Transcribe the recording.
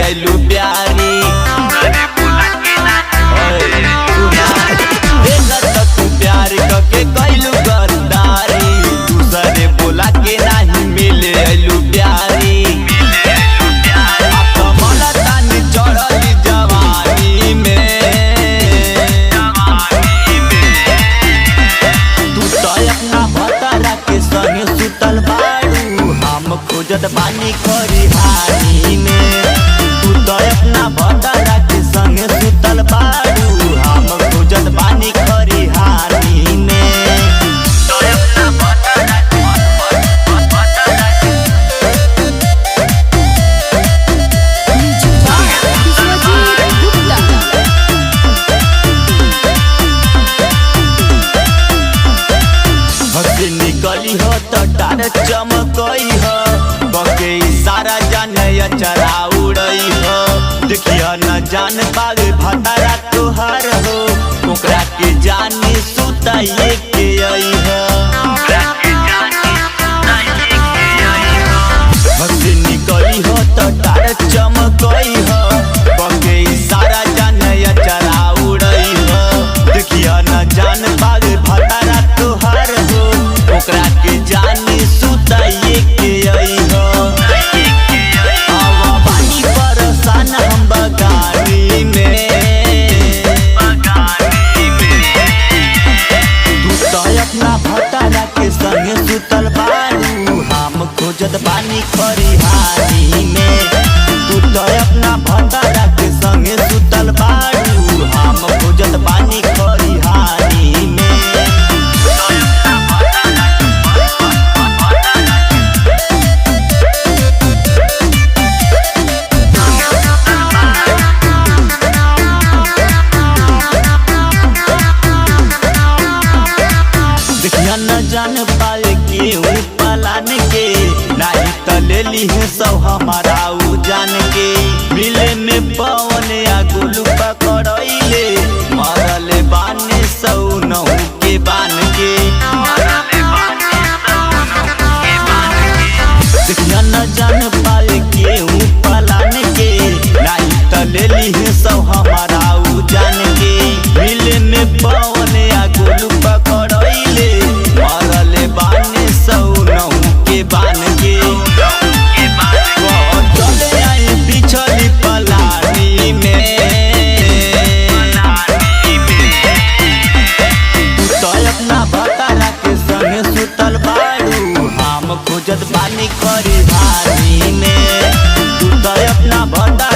आइलू प्यारी तू प्यार के कैलू गद्दारी दूसरे बोला के नहीं मिले आइलू प्यारी चढ़ली जवानी में तू तो अपना भतरा के संगे सुतल बारू हम खोजत बानी खरिहानी में तू तो अपना भतरा के संगे सुतल बारू हम खोजत बानी खरिहानी में निकली हो तो तार चमकई हो बके सारा जाने चरा उड़ई हो देखिया न जान पावे भतारा तोहार हो ओकरा के जानी सुताइए के आई हो निकली हो तो तार चमकई हो बके सारा जाने चरा उड़ई हो देखिया न जान पावे भतारा तोहार हो ओकरा के जानी सुताइए के आई हो बानी परेशान हम बगानी में तू तो अपना भतारा के संगे सुतल बारू हम खोजत बानी खरिहानी में तू तो अपना भतारा के संगे सुतल बारू हम खोजत बानी खरिहानी में न जान पाए केहू पलान के नहीं तो ले ली है सब हमारा उ जान के मिले में पवन या गुलू पकड़ले मरले बाने सौ नहू के बान के न जान पाए केहू पलान के नहीं तो ले ली है सब हमारा उ जान के मिले में पवन या गुलू पकड़ले मरले बाने सौ नहू के बान के चले आई पिछली पलानी में तू तो अपना भतारा के संगे सुतल बारू हम खोजत बानी खरिहानी में तू तो अपना भतारा